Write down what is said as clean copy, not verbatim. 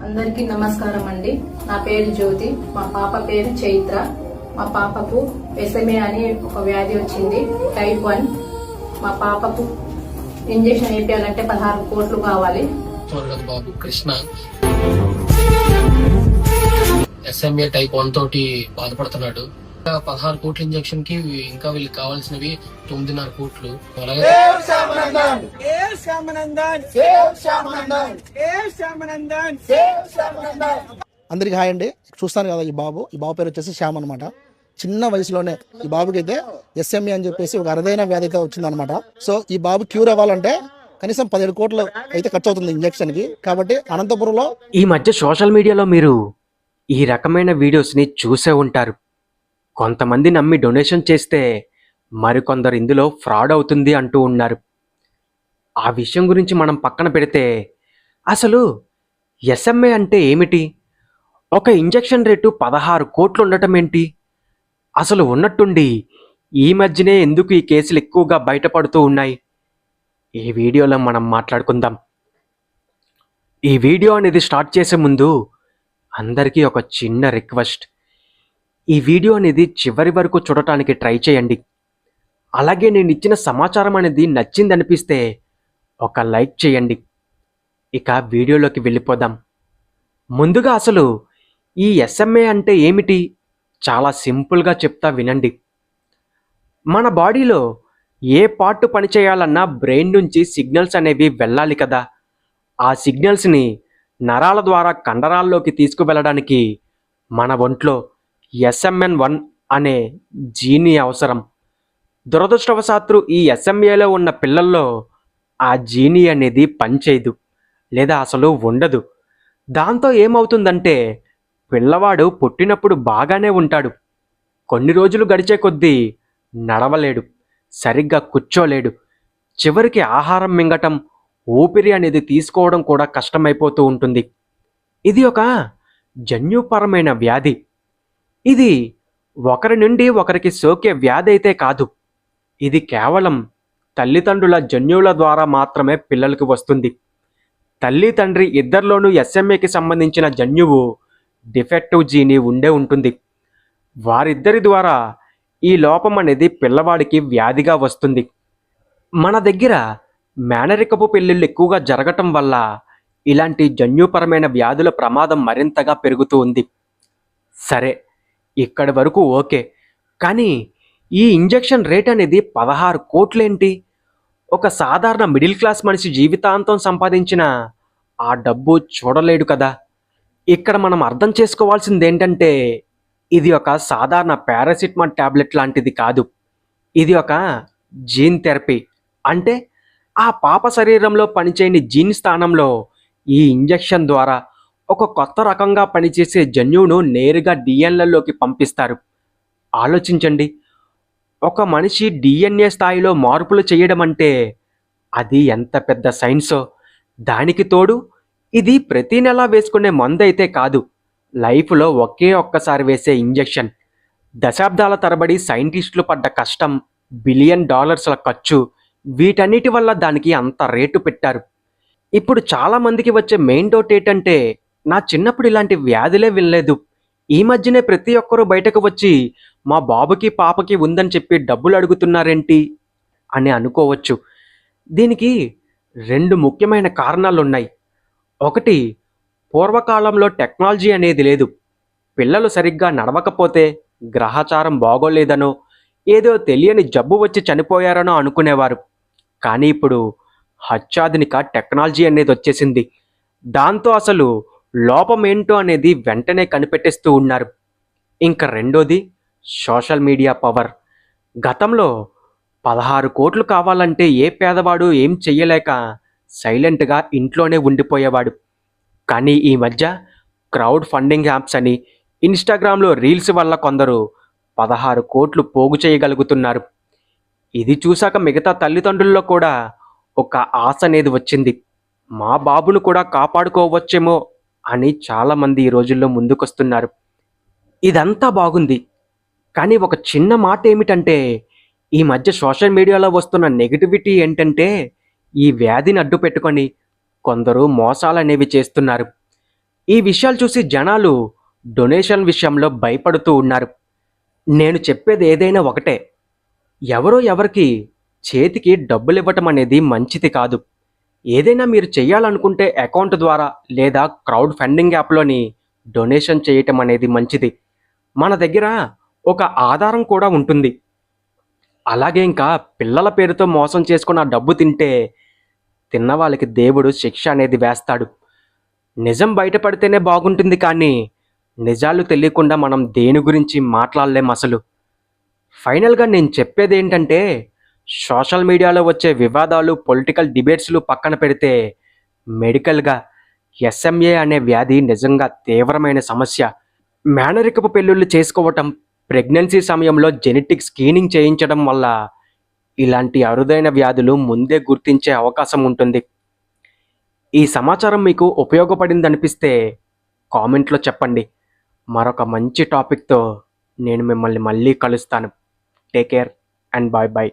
అందరికీ నమస్కారం అండి. నా పేరు జ్యోతి. మా పాప పేరు చైత్ర. మా పాపకు ఎస్ఎంఏ అని ఒక వ్యాధి వచ్చింది, టైప్ 1. మా పాపకు ఇంజెక్షన్ వేయాలంటే 16 కోట్లు కావాలి. బాబు కృష్ణ ఎస్ఎంఏ టైప్ 1 తోటి బాధపడుతున్నాడు. 16 కోట్ల ఇంజెక్షన్ కి ఇంకా వీళ్ళకి కావాల్సినవి 9.5 కోట్లు. అందరికి హాయ్ అండి. చూస్తాను కదా, ఈ బాబు పేరు వచ్చేసి శ్యామ్ అనమాట. చిన్న వయసులోనే ఈ బాబుకి అయితే ఎస్ఎంఏ అని చెప్పేసి ఒక అరుదైన వ్యాధి అయితే వచ్చిందనమాట. సో ఈ బాబు క్యూర్ అవ్వాలంటే కనీసం 17 కోట్లు అయితే ఖర్చు అవుతుంది ఇంజెక్షన్ కి. కాబట్టి అనంతపురంలో ఈ మధ్య సోషల్ మీడియాలో మీరు ఈ రకమైన వీడియోస్ని చూసే ఉంటారు. కొంతమంది నమ్మి డొనేషన్ చేస్తే మరికొందరు ఇందులో ఫ్రాడ్ అవుతుంది అంటూ ఉన్నారు. ఆ విషయం గురించి మనం పక్కన పెడితే అసలు ఎస్ఎంఏ అంటే ఏమిటి? ఒక ఇంజెక్షన్ రేటు 16 కోట్లు ఉండటం ఏంటి? అసలు ఉన్నట్టుండి ఈ మధ్యనే ఎందుకు ఈ కేసులు ఎక్కువగా బయటపడుతూ ఉన్నాయి? ఈ వీడియోలో మనం మాట్లాడుకుందాం. ఈ వీడియో అనేది స్టార్ట్ చేసే ముందు అందరికీ ఒక చిన్న రిక్వెస్ట్. ఈ వీడియో అనేది చివరి వరకు చూడటానికి ట్రై చేయండి. అలాగే నేను ఇచ్చిన సమాచారం అనేది నచ్చింది అనిపిస్తే ఒక లైక్ చేయండి. ఇక వీడియోలోకి వెళ్ళిపోదాం. ముందుగా అసలు ఈ ఎస్ఎంఏ అంటే ఏమిటి? చాలా సింపుల్గా చెప్తా వినండి. మన బాడీలో ఏ పార్ట్ పనిచేయాలన్నా బ్రెయిన్ నుంచి సిగ్నల్స్ అనేవి వెళ్ళాలి కదా. ఆ సిగ్నల్స్ని నరాల ద్వారా కండరాల్లోకి తీసుకువెళ్ళడానికి మన ఒంట్లో SMN1 అనే జీని అవసరం. దురదృష్టవశాత్తు ఈ ఎస్ఎంఏలో ఉన్న పిల్లల్లో ఆ జీని అనేది పనిచేయదు, లేదా అసలు ఉండదు. దాంతో ఏమవుతుందంటే పిల్లవాడు పుట్టినప్పుడు బాగానే ఉంటాడు. కొన్ని రోజులు గడిచే కొద్దీ నడవలేడు, సరిగ్గా కూర్చోలేడు. చివరికి ఆహారం మింగటం, ఊపిరి అనేది తీసుకోవడం కూడా కష్టమైపోతూ ఉంటుంది. ఇది ఒక జన్యుపరమైన వ్యాధి. ఇది ఒకరి నుండి ఒకరికి సోకే వ్యాధి అయితే కాదు. ఇది కేవలం తల్లిదండ్రుల జన్యువుల ద్వారా మాత్రమే పిల్లలకు వస్తుంది. తల్లి తండ్రి ఇద్దరిలోనూ ఎస్ఎంఏకి సంబంధించిన జన్యువు డిఫెక్టివ్ జీని ఉండే ఉంటుంది. వారిద్దరి ద్వారా ఈ లోపం అనేది పిల్లవాడికి వ్యాధిగా వస్తుంది. మన దగ్గర మేనరికపు పెళ్ళిళ్ళు ఎక్కువగా జరగటం వల్ల ఇలాంటి జన్యుపరమైన వ్యాధుల ప్రమాదం మరింతగా పెరుగుతూ ఉంది. సరే, ఇక్కడి వరకు ఓకే. కానీ ఈ ఇంజెక్షన్ రేట్ అనేది 16 కోట్లేంటి? ఒక సాధారణ మిడిల్ క్లాస్ మనిషి జీవితాంతం సంపాదించిన ఆ డబ్బు చూడలేడు కదా. ఇక్కడ మనం అర్థం చేసుకోవాల్సింది ఏంటంటే ఇది ఒక సాధారణ పారాసిటమాల్ ట్యాబ్లెట్ లాంటిది కాదు. ఇది ఒక జీన్ థెరపీ. అంటే ఆ పాప శరీరంలో పనిచేయని జీన్ స్థానంలో ఈ ఇంజెక్షన్ ద్వారా ఒక కొత్త రకంగా పనిచేసే జన్యువును నేరుగా డిఎన్ఏలోకి పంపిస్తారు. ఆలోచించండి, ఒక మనిషి డిఎన్ఏ స్థాయిలో మార్పులు చేయడం అంటే అది ఎంత పెద్ద సైన్సో. దానికి తోడు ఇది ప్రతి నెలా వేసుకునే మందు అయితే కాదు, లైఫ్లో ఒకే ఒక్కసారి వేసే ఇంజెక్షన్. దశాబ్దాల తరబడి సైంటిస్టులు పడ్డ కష్టం, $1 బిలియన్ ఖర్చు, వీటన్నిటి వల్ల దానికి అంత రేటు పెట్టారు. ఇప్పుడు చాలామందికి వచ్చే మెయిన్ డౌట్ ఏంటంటే, నా చిన్నప్పుడు ఇలాంటి వ్యాధులే వినలేదు, ఈ మధ్యనే ప్రతి ఒక్కరూ బయటకు వచ్చి మా బాబుకి పాపకి ఉందని చెప్పి డబ్బులు అడుగుతున్నారేంటి అని అనుకోవచ్చు. దీనికి 2 ముఖ్యమైన కారణాలు ఉన్నాయి. ఒకటి, పూర్వకాలంలో టెక్నాలజీ అనేది లేదు. పిల్లలు సరిగ్గా నడవకపోతే గ్రహచారం బాగోలేదనో, ఏదో తెలియని జబ్బు వచ్చి చనిపోయారనో అనుకునేవారు. కానీ ఇప్పుడు అత్యాధునిక టెక్నాలజీ అనేది వచ్చేసింది. దాంతో అసలు లోపం ఏంటో అనేది వెంటనే కనిపెట్టేస్తూ ఉన్నారు. ఇంకా రెండోది, సోషల్ మీడియా పవర్. గతంలో 16 కోట్లు కావాలంటే ఏ పేదవాడు ఏం చెయ్యలేక సైలెంట్గా ఇంట్లోనే ఉండిపోయేవాడు. కానీ ఈ మధ్య క్రౌడ్ ఫండింగ్ యాప్స్ అని, ఇన్స్టాగ్రామ్లో రీల్స్ వల్ల కొందరు 16 కోట్లు పోగు చేయగలుగుతున్నారు. ఇది చూశాక మిగతా తల్లిదండ్రుల్లో కూడా ఒక ఆశ అనేది వచ్చింది. మా బాబును కూడా కాపాడుకోవచ్చేమో అని చాలామంది ఈ రోజుల్లో ముందుకొస్తున్నారు. ఇదంతా బాగుంది, కానీ ఒక చిన్న మాట ఏమిటంటే ఈ మధ్య సోషల్ మీడియాలో వస్తున్న నెగిటివిటీ ఏంటంటే ఈ వ్యాధిని అడ్డు పెట్టుకొని కొందరు మోసాలు అనేవి చేస్తున్నారు. ఈ విషయాలు చూసి జనాలు డొనేషన్ విషయంలో భయపడుతూ ఉన్నారు. నేను చెప్పేది ఏదైనా ఒకటే, ఎవరో ఎవరికి చేతికి డబ్బులు ఇవ్వటం అనేది మంచిది కాదు. ఏదైనా మీరు చేయాలనుకుంటే అకౌంట్ ద్వారా లేదా క్రౌడ్ ఫండింగ్ యాప్లోని డొనేషన్ చేయటం అనేది మంచిది. మన దగ్గర ఒక ఆధారం కూడా ఉంటుంది. అలాగే ఇంకా పిల్లల పేరుతో మోసం చేసుకున్న డబ్బు తింటే తిన్న వాళ్ళకి దేవుడు శిక్ష అనేది వేస్తాడు. నిజం బయటపడితేనే బాగుంటుంది, కానీ నిజాలు తెలియకుండా మనం దేని గురించి మాట్లాడలేం అసలు. ఫైనల్గా నేను చెప్పేది ఏంటంటే, సోషల్ మీడియాలో వచ్చే వివాదాలు, పొలిటికల్ డిబేట్స్లు పక్కన పెడితే మెడికల్గా ఎస్ఎంఏ అనే వ్యాధి నిజంగా తీవ్రమైన సమస్య. మేనరికపు పెళ్ళిళ్ళు చేసుకోవటం, ప్రెగ్నెన్సీ సమయంలో జెనెటిక్ స్క్రీనింగ్ చేయించడం వల్ల ఇలాంటి అరుదైన వ్యాధులు ముందే గుర్తించే అవకాశం ఉంటుంది. ఈ సమాచారం మీకు ఉపయోగపడిందనిపిస్తే కామెంట్లో చెప్పండి. మరొక మంచి టాపిక్తో నేను మిమ్మల్ని మళ్ళీ కలుస్తాను. Take care and bye bye.